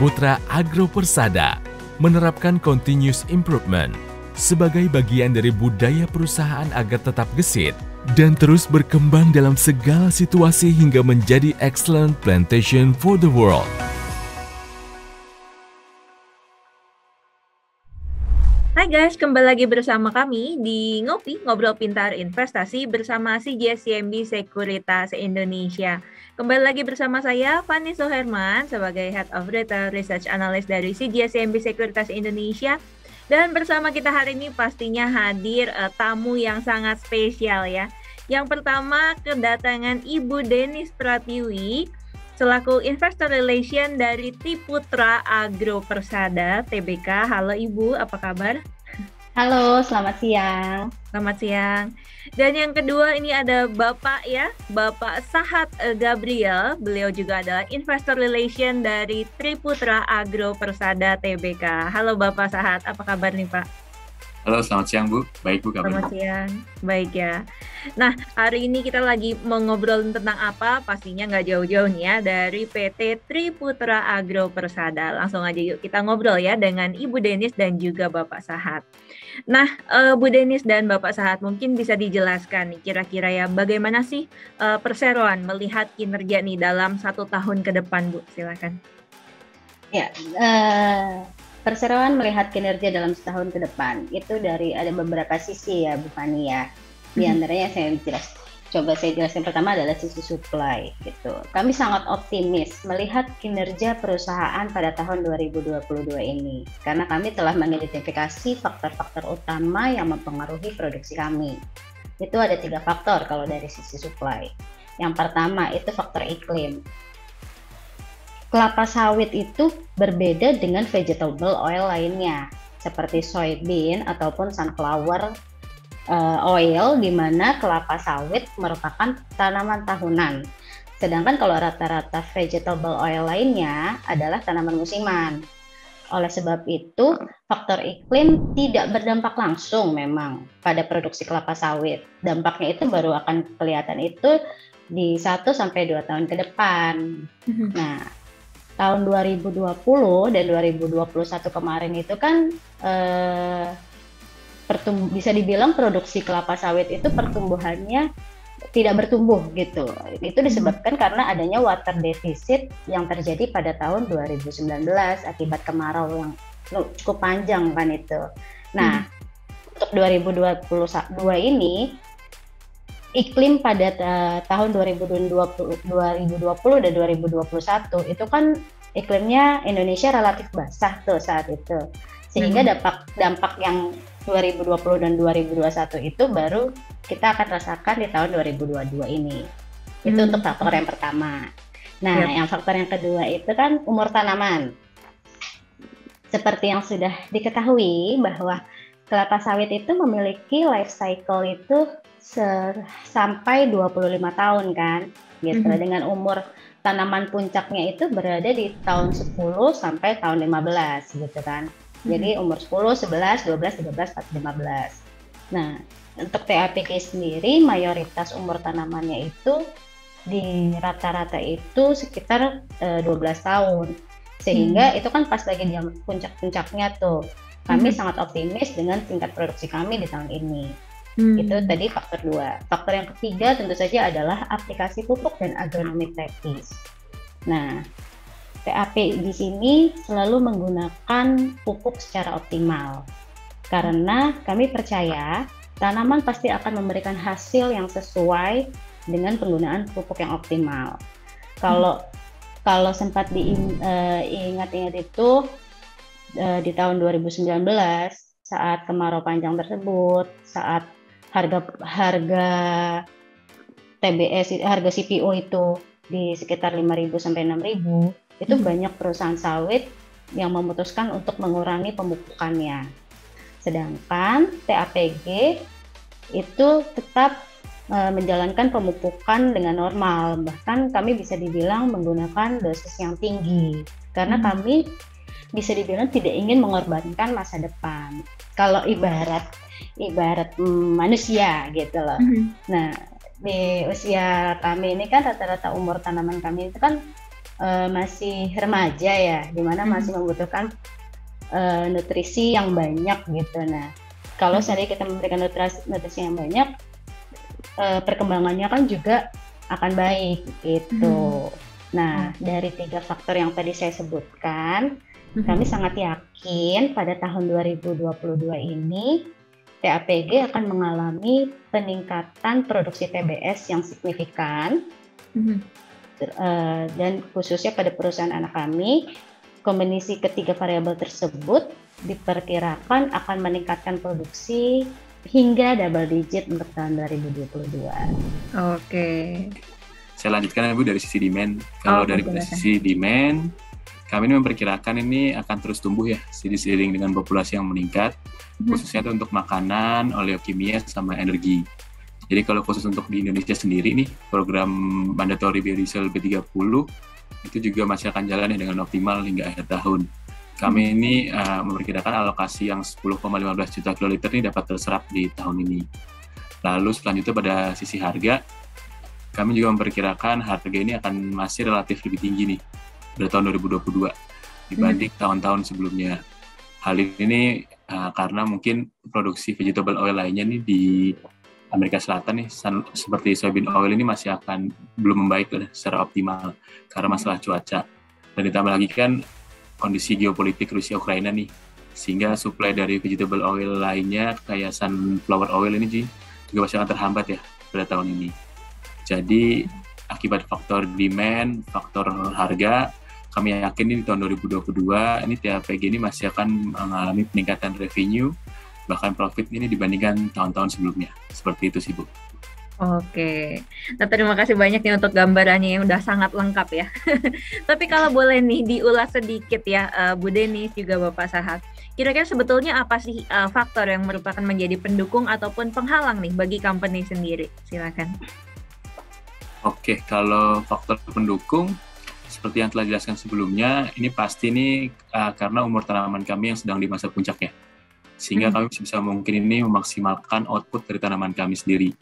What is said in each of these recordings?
Triputra Agro Persada menerapkan continuous improvement sebagai bagian dari budaya perusahaan agar tetap gesit dan terus berkembang dalam segala situasi hingga menjadi excellent plantation for the world. Hai guys, kembali lagi bersama kami di Ngopi, Ngobrol Pintar Investasi bersama CGS-CIMB Sekuritas Indonesia. Kembali lagi bersama saya, Fanny Suherman, sebagai Head of Retail Research Analyst dari CGS-CIMB Sekuritas Indonesia. Dan bersama kita hari ini pastinya hadir tamu yang sangat spesial ya. Yang pertama, kedatangan Ibu Denis Pratiwi, selaku Investor Relation dari Triputra Agro Persada Tbk. Halo Ibu, apa kabar? Halo, selamat siang. Selamat siang. Dan yang kedua ini ada Bapak ya, Bapak Sahat Gabriel. Beliau juga adalah Investor Relation dari Triputra Agro Persada Tbk. Halo Bapak Sahat, apa kabar nih Pak? Halo, selamat siang Bu. Baik Bu, kabarnya? Selamat siang, baik ya. Nah, hari ini kita lagi mau ngobrol tentang apa? Pastinya nggak jauh-jauh nih ya, dari PT Triputra Agro Persada. Langsung aja yuk kita ngobrol ya dengan Ibu Denis dan juga Bapak Sahat. Nah, Bu Denis dan Bapak Sahat, mungkin bisa dijelaskan nih kira-kira ya bagaimana sih perseroan melihat kinerja nih dalam 1 tahun ke depan, Bu? Silakan. Ya, perseroan melihat kinerja dalam setahun ke depan itu dari ada beberapa sisi ya Bu Fani ya. Di antaranya saya jelaskan pertama adalah sisi supply gitu. Kami sangat optimis melihat kinerja perusahaan pada tahun 2022 ini karena kami telah mengidentifikasi faktor-faktor utama yang mempengaruhi produksi kami. Itu ada 3 faktor kalau dari sisi supply. Yang pertama itu faktor iklim. Kelapa sawit itu berbeda dengan vegetable oil lainnya seperti soybean ataupun sunflower oil, di mana kelapa sawit merupakan tanaman tahunan. Sedangkan kalau rata-rata vegetable oil lainnya adalah tanaman musiman. Oleh sebab itu, faktor iklim tidak berdampak langsung memang pada produksi kelapa sawit. Dampaknya itu baru akan kelihatan itu di 1-2 tahun ke depan. Nah, tahun 2020 dan 2021 kemarin itu kan bisa dibilang produksi kelapa sawit itu pertumbuhannya tidak bertumbuh gitu. Itu disebabkan karena adanya water deficit yang terjadi pada tahun 2019 akibat kemarau yang cukup panjang kan itu. Nah, untuk 2022 ini iklim pada tahun 2020 dan 2021 itu kan iklimnya Indonesia relatif basah tuh saat itu, sehingga dampak yang 2020 dan 2021 itu baru kita akan rasakan di tahun 2022 ini. Itu untuk faktor yang pertama. Nah, yang faktor yang kedua itu kan umur tanaman. Seperti yang sudah diketahui bahwa kelapa sawit itu memiliki life cycle itu sampai 25 tahun kan gitu. Dengan umur tanaman puncaknya itu berada di tahun 10 sampai tahun 15 gitu kan. Jadi umur 10, 11, 12, 13, 14, 15. Nah, untuk TAPK sendiri mayoritas umur tanamannya itu di rata-rata itu sekitar 12 tahun. Sehingga itu kan pas lagi di puncak-puncaknya tuh. Kami sangat optimis dengan tingkat produksi kami di tahun ini. Itu tadi faktor 2. Faktor yang ketiga tentu saja adalah aplikasi pupuk dan agronomi praktis. Nah, TAP di sini selalu menggunakan pupuk secara optimal. Karena kami percaya tanaman pasti akan memberikan hasil yang sesuai dengan penggunaan pupuk yang optimal. Kalau sempat diingat-ingat itu di tahun 2019 saat kemarau panjang tersebut, saat harga TBS, harga CPO itu di sekitar 5.000 sampai 6.000, itu banyak perusahaan sawit yang memutuskan untuk mengurangi pemupukannya. Sedangkan TAPG itu tetap menjalankan pemupukan dengan normal, bahkan kami bisa dibilang menggunakan dosis yang tinggi karena kami bisa dibilang tidak ingin mengorbankan masa depan. Kalau ibarat manusia gitu loh. Nah, di usia kami ini kan rata-rata umur tanaman kami itu kan masih remaja ya, di mana masih membutuhkan nutrisi yang banyak gitu. Nah, kalau seandainya kita memberikan nutrisi yang banyak, perkembangannya kan juga akan baik gitu. Nah, dari 3 faktor yang tadi saya sebutkan, kami sangat yakin pada tahun 2022 ini TAPG akan mengalami peningkatan produksi TBS yang signifikan. Dan khususnya pada perusahaan anak kami, kombinasi ketiga variabel tersebut diperkirakan akan meningkatkan produksi hingga double digit untuk tahun 2022. Oke. Saya lanjutkan Bu dari sisi demand. Kalau dari sisi demand, kami ini memperkirakan ini akan terus tumbuh ya, seiring dengan populasi yang meningkat, khususnya itu untuk makanan, oleokimia, sama energi. Jadi kalau khusus untuk di Indonesia sendiri nih, program mandatory biodiesel B30 itu juga masih akan jalan ya dengan optimal hingga akhir tahun. Kami ini memperkirakan alokasi yang 10,15 juta kiloliter ini dapat terserap di tahun ini. Lalu selanjutnya pada sisi harga, kami juga memperkirakan harga ini akan masih relatif lebih tinggi nih pada tahun 2022 dibanding tahun-tahun sebelumnya. Hal ini karena mungkin produksi vegetable oil lainnya nih di Amerika Selatan nih seperti soybean oil ini masih akan belum membaik secara optimal karena masalah cuaca. Dan ditambah lagi kan kondisi geopolitik Rusia Ukraina nih, sehingga supply dari vegetable oil lainnya kayak sunflower oil ini juga masih akan terhambat ya pada tahun ini. Jadi akibat faktor demand, faktor harga, kami yakin di tahun 2022 ini TAPG ini masih akan mengalami peningkatan revenue, bahkan profit ini dibandingkan tahun-tahun sebelumnya. Seperti itu sih Bu. Oke, nah terima kasih banyak nih untuk gambarannya yang udah sangat lengkap ya. Tapi kalau boleh nih diulas sedikit ya, Bu Denis juga Bapak Sahab. Kira-kira sebetulnya apa sih faktor yang merupakan menjadi pendukung ataupun penghalang nih bagi company sendiri? Silakan. Oke, kalau faktor pendukung seperti yang telah dijelaskan sebelumnya, ini pasti nih karena umur tanaman kami yang sedang di masa puncak ya. Sehingga kami bisa mungkin ini memaksimalkan output dari tanaman kami sendiri.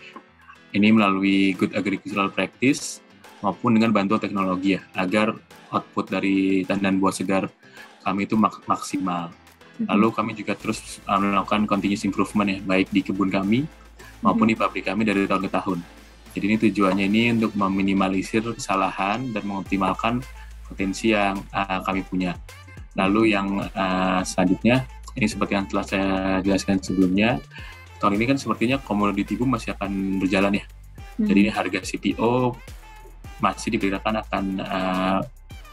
Ini melalui good agricultural practice maupun dengan bantuan teknologi ya, agar output dari tanaman buah segar kami itu maksimal. Lalu kami juga terus melakukan continuous improvement ya, baik di kebun kami maupun di pabrik kami dari tahun ke tahun. Jadi ini tujuannya ini untuk meminimalisir kesalahan dan mengoptimalkan potensi yang kami punya. Lalu yang selanjutnya, ini seperti yang telah saya jelaskan sebelumnya, tahun ini kan sepertinya komoditi boom masih akan berjalan ya. Jadi ini harga CPO masih diperkirakan akan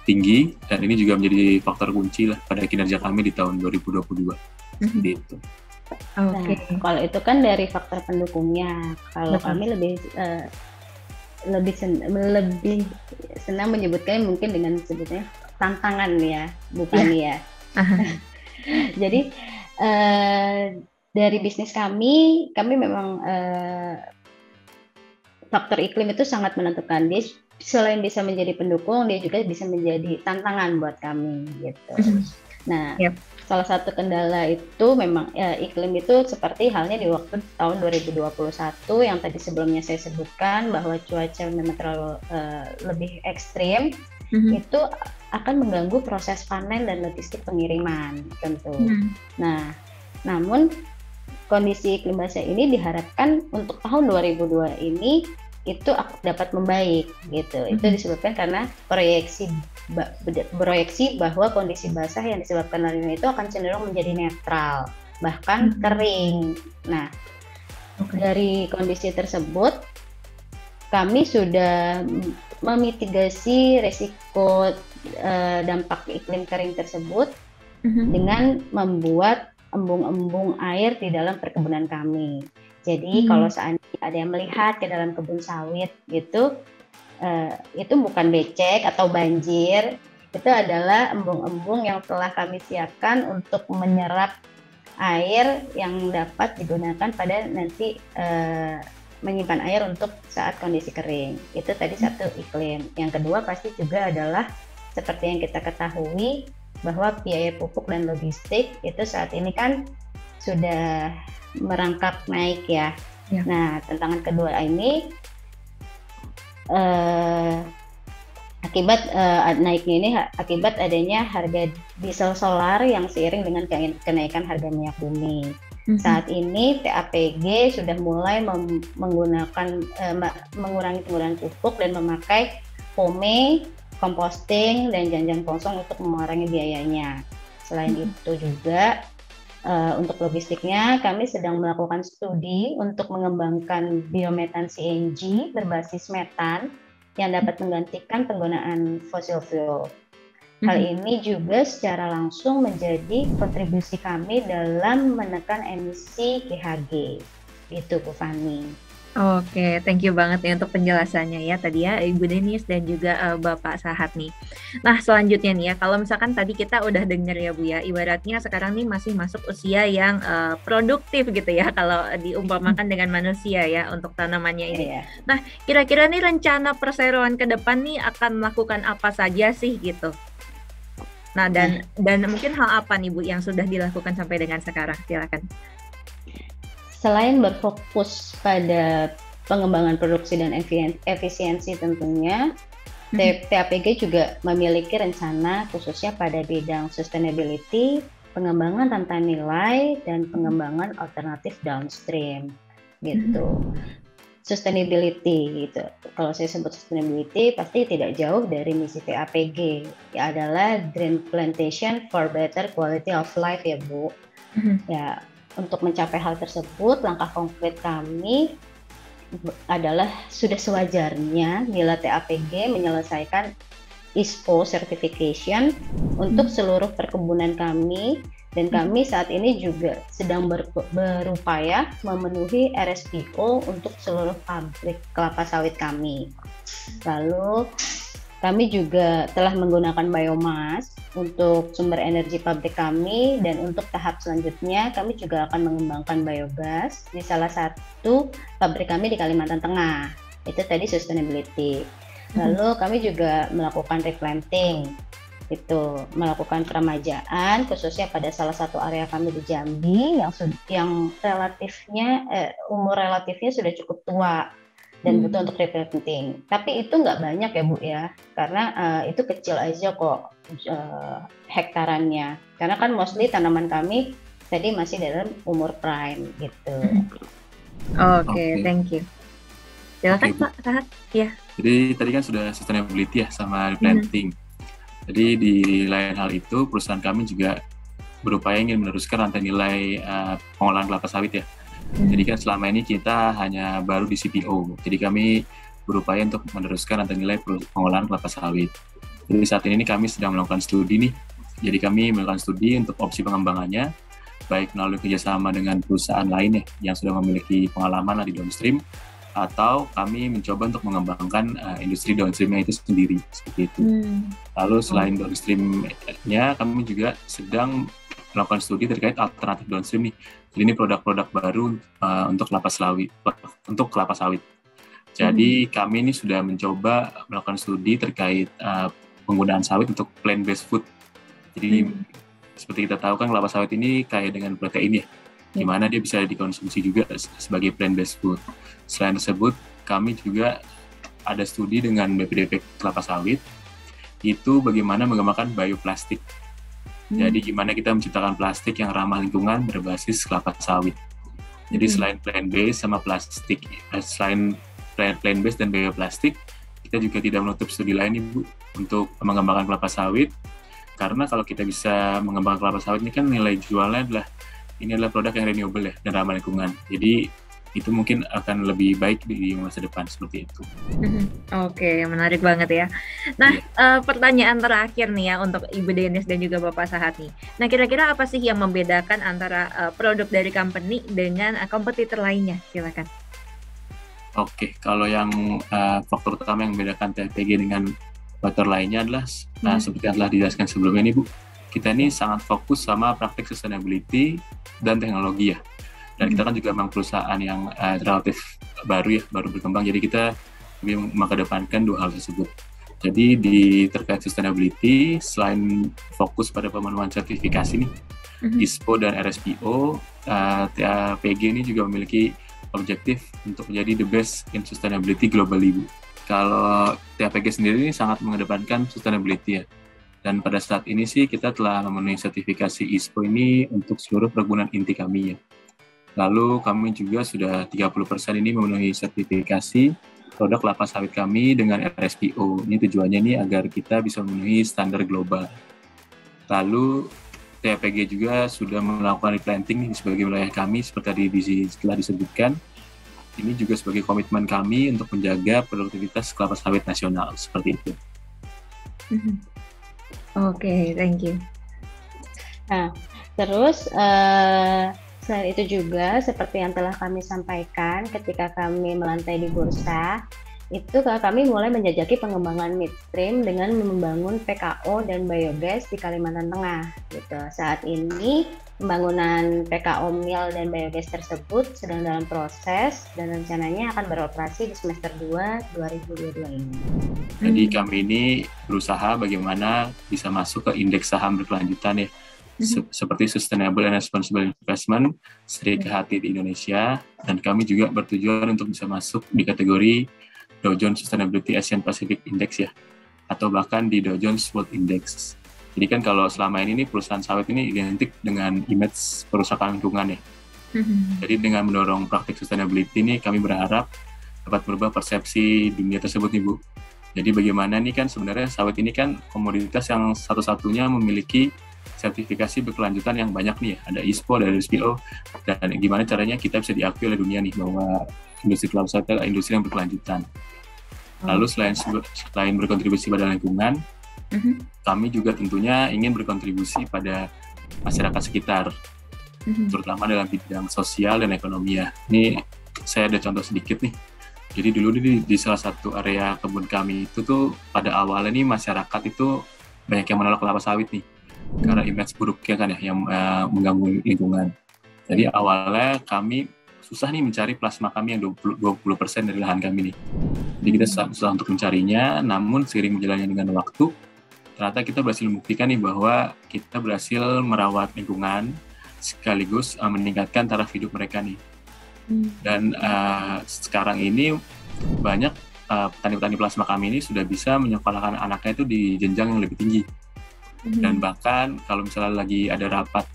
tinggi, dan ini juga menjadi faktor kunci lah pada kinerja kami di tahun 2022. Seperti itu. Nah, kalau itu kan dari faktor pendukungnya. Kalau kami lebih senang menyebutkan mungkin dengan sebutnya tantangan ya, bukan ya. Jadi dari bisnis kami memang faktor iklim itu sangat menentukan. Dia selain bisa menjadi pendukung, dia juga bisa menjadi tantangan buat kami gitu. Nah, salah satu kendala itu memang iklim itu seperti halnya di waktu tahun 2021 yang tadi sebelumnya saya sebutkan, bahwa cuaca memang terlalu lebih ekstrim. Itu akan mengganggu proses panen dan logistik pengiriman tentu. Nah, namun kondisi iklim basah ini diharapkan untuk tahun 2002 ini itu dapat membaik gitu. Itu disebabkan karena proyeksi bahwa kondisi basah yang disebabkan La Nina itu akan cenderung menjadi netral, bahkan kering. Nah, dari kondisi tersebut kami sudah memitigasi resiko dampak iklim kering tersebut dengan membuat embung-embung air di dalam perkebunan kami. Jadi kalau seandainya ada yang melihat ke dalam kebun sawit gitu, itu bukan becek atau banjir, itu adalah embung-embung yang telah kami siapkan untuk menyerap air yang dapat digunakan pada nanti menyimpan air untuk saat kondisi kering. Itu tadi satu iklim. Yang kedua pasti juga adalah seperti yang kita ketahui bahwa biaya pupuk dan logistik itu saat ini kan sudah merangkak naik ya. Nah, tantangan kedua ini Akibat naiknya ini akibat adanya harga diesel solar yang seiring dengan kenaikan harga minyak bumi. Saat ini TAPG sudah mulai menggunakan mengurangi penggunaan pupuk dan memakai POME, composting, dan janjan kosong untuk mengurangi biayanya. Selain itu juga untuk logistiknya kami sedang melakukan studi untuk mengembangkan biometan CNG berbasis metan yang dapat menggantikan penggunaan fossil fuel. Hal ini juga secara langsung menjadi kontribusi kami dalam menekan emisi GHG. Itu Bu Fani. Oke, thank you banget ya untuk penjelasannya ya tadi ya Ibu Denis dan juga Bapak Sahat nih. Nah selanjutnya nih ya, kalau misalkan tadi kita udah denger ya Bu ya, ibaratnya sekarang nih masih masuk usia yang produktif gitu ya kalau diumpamakan dengan manusia ya untuk tanamannya ini. Nah kira-kira nih rencana perseroan ke depan nih akan melakukan apa saja sih gitu? Nah dan mungkin hal apa nih Bu yang sudah dilakukan sampai dengan sekarang? Silakan. Selain berfokus pada pengembangan produksi dan efisiensi tentunya, TAPG juga memiliki rencana khususnya pada bidang sustainability, pengembangan tata nilai, dan pengembangan alternatif downstream gitu. Sustainability gitu. Kalau saya sebut sustainability pasti tidak jauh dari misi TAPG, ya adalah Green Plantation for Better Quality of Life ya Bu. Ya, untuk mencapai hal tersebut langkah konkret kami adalah sudah sewajarnya bila TAPG menyelesaikan ISPO certification untuk seluruh perkebunan kami. Dan kami saat ini juga sedang berupaya memenuhi RSPO untuk seluruh pabrik kelapa sawit kami. Lalu kami juga telah menggunakan biomas untuk sumber energi pabrik kami, dan untuk tahap selanjutnya kami juga akan mengembangkan biogas di salah satu pabrik kami di Kalimantan Tengah. Itu tadi sustainability. Lalu kami juga melakukan replanting. Itu melakukan peremajaan khususnya pada salah satu area kami di Jambi yang relatifnya umur relatifnya sudah cukup tua dan butuh untuk replanting. Tapi itu nggak banyak ya Bu ya, karena itu kecil aja kok hektarannya. Karena kan mostly tanaman kami tadi masih dalam umur prime gitu. Oke. Thank you. Silakan Pak Sahat. Ya. Jadi tadi kan sudah sustainability ya sama replanting. Jadi di lain hal itu perusahaan kami juga berupaya ingin meneruskan rantai nilai pengolahan kelapa sawit ya. Jadi kan selama ini kita hanya baru di CPO. Jadi kami berupaya untuk meneruskan rantai nilai pengolahan kelapa sawit. Jadi saat ini kami sedang melakukan studi nih. Jadi kami melakukan studi untuk opsi pengembangannya, baik melalui kerjasama dengan perusahaan lain ya yang sudah memiliki pengalaman di downstream, atau kami mencoba untuk mengembangkan industri downstreamnya itu sendiri seperti itu. Lalu selain downstreamnya, kami juga sedang melakukan studi terkait alternatif downstream nih. Jadi ini produk-produk baru untuk kelapa sawit. Jadi kami ini sudah mencoba melakukan studi terkait penggunaan sawit untuk plant-based food. Jadi seperti kita tahu kan kelapa sawit ini kaya dengan protein ya. Gimana dia bisa dikonsumsi juga sebagai plant-based food. Selain tersebut, kami juga ada studi dengan BPDP kelapa sawit, itu bagaimana mengembangkan bioplastik. Jadi gimana kita menciptakan plastik yang ramah lingkungan berbasis kelapa sawit. Jadi selain plant-based sama plastik, selain plant-based dan bioplastik, kita juga tidak menutup studi lain Ibu untuk mengembangkan kelapa sawit. Karena kalau kita bisa mengembangkan kelapa sawit ini kan nilai jualnya adalah produk yang renewable ya dan ramah lingkungan. Jadi itu mungkin akan lebih baik di masa depan seperti itu. Oke, menarik banget ya. Nah, pertanyaan terakhir nih ya untuk Ibu Denis dan juga Bapak Sahat nih. Nah, kira-kira apa sih yang membedakan antara produk dari company dengan kompetitor lainnya? Silakan. Oke, kalau yang faktor utama yang membedakan TAPG dengan kompetitor lainnya adalah seperti yang telah dijelaskan sebelumnya nih Bu. Kita ini sangat fokus sama praktik sustainability dan teknologi ya. Dan kita kan juga memang perusahaan yang relatif baru berkembang. Jadi kita lebih mengedepankan dua hal tersebut. Jadi di terkait sustainability, selain fokus pada pemenuhan sertifikasi nih, ISPO dan RSPO, TAPG ini juga memiliki objektif untuk menjadi the best in sustainability globally Bu. Kalau TAPG sendiri ini sangat mengedepankan sustainability ya. Dan pada saat ini sih kita telah memenuhi sertifikasi ISPO ini untuk seluruh perkebunan inti kami ya. Lalu kami juga sudah 30% ini memenuhi sertifikasi produk kelapa sawit kami dengan RSPO. Ini tujuannya nih agar kita bisa memenuhi standar global. Lalu TAPG juga sudah melakukan replanting di sebagai wilayah kami seperti tadi telah disebutkan. Ini juga sebagai komitmen kami untuk menjaga produktivitas kelapa sawit nasional, seperti itu. Oke, thank you. Nah, terus selain itu juga seperti yang telah kami sampaikan ketika kami melantai di bursa, itu kami mulai menjajaki pengembangan midstream dengan membangun PKO dan biogas di Kalimantan Tengah. Gitu. Saat ini pembangunan PKO mil dan biogas tersebut sedang dalam proses dan rencananya akan beroperasi di semester 2 2022 ini. Jadi kami ini berusaha bagaimana bisa masuk ke indeks saham berkelanjutan ya, seperti Sustainable and Responsible Investment Seri ke-Hati di Indonesia, dan kami juga bertujuan untuk bisa masuk di kategori Dow Jones Sustainability Asian Pacific Index ya, atau bahkan di Dow Jones World Index. Jadi kan kalau selama ini perusahaan sawit ini identik dengan image perusahaan lingkungan ya. Jadi dengan mendorong praktik sustainability ini kami berharap dapat merubah persepsi dunia tersebut nih Bu. Jadi bagaimana nih kan sebenarnya sawit ini kan komoditas yang satu-satunya memiliki sertifikasi berkelanjutan yang banyak nih ya. Ada ISPO, ada RSPO, dan gimana caranya kita bisa diakui oleh dunia nih bahwa industri kelapa sawit adalah industri yang berkelanjutan. Lalu selain berkontribusi pada lingkungan, kami juga tentunya ingin berkontribusi pada masyarakat sekitar, terutama dalam bidang sosial dan ekonomi ya. Ini saya ada contoh sedikit nih. Jadi dulu di salah satu area kebun kami itu tuh pada awalnya nih masyarakat itu banyak yang menolak kelapa sawit nih, karena image buruknya kan ya yang mengganggu lingkungan. Jadi awalnya kami susah nih mencari plasma kami yang 20% dari lahan kami nih. Jadi kita susah untuk mencarinya, namun seiring berjalannya dengan waktu, ternyata kita berhasil membuktikan nih bahwa kita berhasil merawat lingkungan sekaligus meningkatkan taraf hidup mereka nih. Dan sekarang ini banyak petani-petani plasma kami ini sudah bisa menyekolahkan anaknya itu di jenjang yang lebih tinggi. Dan bahkan kalau misalnya lagi ada rapat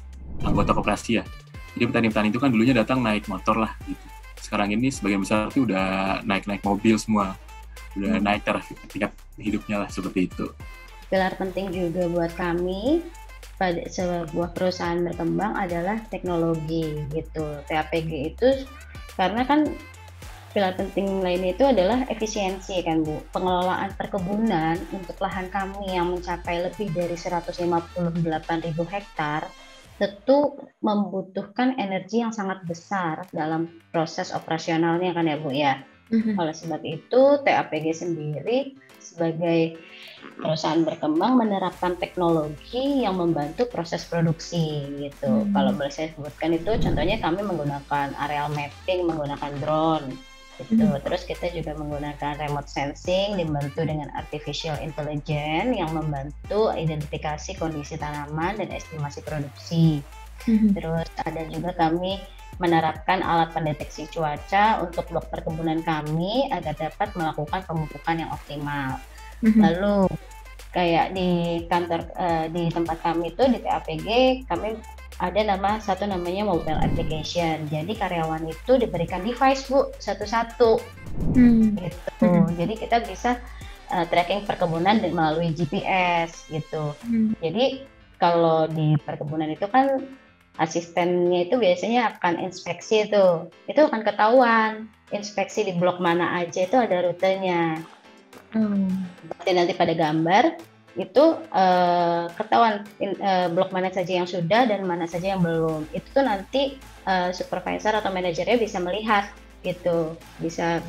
anggota koperasi ya, jadi petani-petani itu kan dulunya datang naik motor lah gitu. Sekarang ini sebagian besar itu udah naik mobil semua, udah naik taraf tingkat hidupnya lah, seperti itu. Pilar penting juga buat kami pada sebuah perusahaan berkembang adalah teknologi gitu. TAPG itu karena kan pilar penting lainnya itu adalah efisiensi kan Bu. Pengelolaan perkebunan untuk lahan kami yang mencapai lebih dari 158.000 hektar tentu membutuhkan energi yang sangat besar dalam proses operasionalnya kan ya Bu ya. Oleh sebab itu TAPG sendiri sebagai perusahaan berkembang menerapkan teknologi yang membantu proses produksi gitu. Kalau boleh saya sebutkan itu contohnya kami menggunakan areal mapping menggunakan drone gitu. Terus kita juga menggunakan remote sensing dibantu dengan artificial intelligence yang membantu identifikasi kondisi tanaman dan estimasi produksi. Terus ada juga kami menerapkan alat pendeteksi cuaca untuk blok perkebunan kami agar dapat melakukan pemupukan yang optimal. Lalu kayak di kantor di tempat kami itu di TAPG kami ada namanya mobile application. Jadi karyawan itu diberikan device Bu satu-satu gitu. Jadi kita bisa tracking perkebunan melalui GPS gitu. Jadi kalau di perkebunan itu kan asistennya itu biasanya akan inspeksi itu akan ketahuan inspeksi di blok mana aja itu ada rutenya. Berarti nanti pada gambar itu ketahuan blok mana saja yang sudah dan mana saja yang belum. Itu tuh nanti supervisor atau manajernya bisa melihat gitu, bisa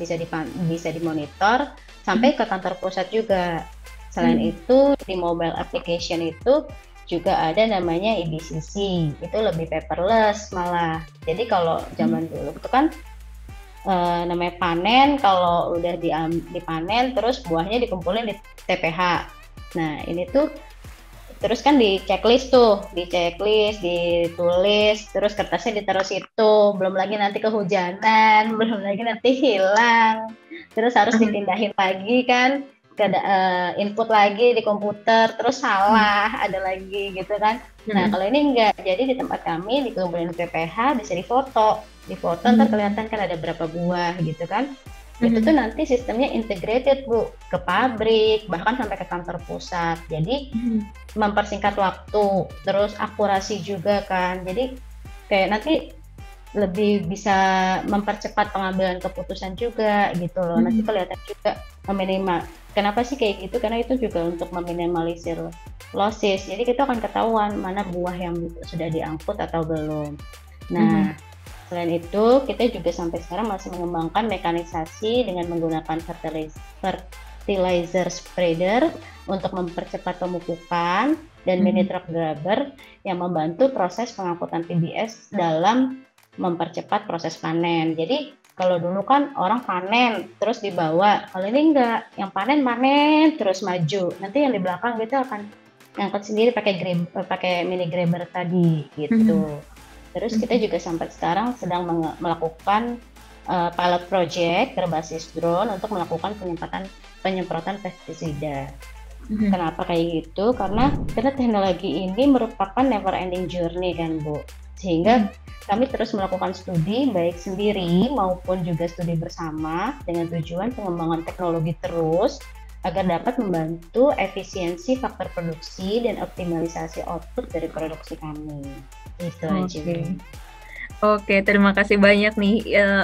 dimonitor sampai ke kantor pusat juga. Selain itu di mobile application itu juga ada namanya EBCC, itu lebih paperless malah. Jadi kalau zaman dulu itu kan namanya panen, kalau udah dipanen terus buahnya dikumpulin di TPH. Nah ini tuh terus kan di checklist, ditulis, terus kertasnya ditaruh situ, belum lagi nanti kehujanan, belum lagi nanti hilang, terus harus dipindahin lagi kan, input lagi di komputer, terus salah, ada lagi gitu kan. Nah kalau ini enggak, jadi di tempat kami di Kemudian PPH bisa difoto ntar kelihatan kan ada berapa buah gitu kan. Itu tuh nanti sistemnya integrated Bu, ke pabrik, bahkan sampai ke kantor pusat. Jadi mempersingkat waktu, terus akurasi juga kan. Jadi kayak nanti lebih bisa mempercepat pengambilan keputusan juga gitu loh. Nanti kelihatan juga kenapa sih kayak gitu? Karena itu juga untuk meminimalisir losses. Jadi kita akan ketahuan mana buah yang sudah diangkut atau belum. Nah, selain itu, kita juga sampai sekarang masih mengembangkan mekanisasi dengan menggunakan fertilizer spreader untuk mempercepat pemupukan dan mini truck grabber yang membantu proses pengangkutan TBS dalam mempercepat proses panen. Jadi kalau dulu kan orang panen terus dibawa, kalau ini enggak, yang panen terus maju. Nanti yang di belakang gitu akan ngangkut sendiri pakai mini grabber tadi gitu. Terus kita juga sampai sekarang sedang melakukan pilot project berbasis drone untuk melakukan penyemprotan pestisida. Kenapa kayak gitu? Karena teknologi ini merupakan never ending journey kan Bu. Sehingga kami terus melakukan studi baik sendiri maupun juga studi bersama dengan tujuan pengembangan teknologi terus agar dapat membantu efisiensi faktor produksi dan optimalisasi output dari produksi kami. Itu aja. Oke, terima kasih banyak nih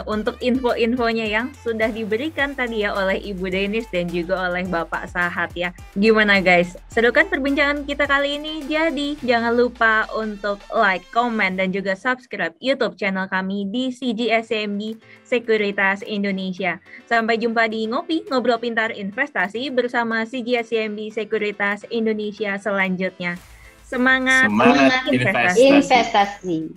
untuk info-infonya yang sudah diberikan tadi ya oleh Ibu Denis dan juga oleh Bapak Sahat ya. Gimana guys? Seru kan perbincangan kita kali ini? Jadi jangan lupa untuk like, comment, dan juga subscribe YouTube channel kami di CGSCMB Sekuritas Indonesia. Sampai jumpa di Ngopi, Ngobrol Pintar Investasi bersama CGSCMB Sekuritas Indonesia selanjutnya. Semangat investasi.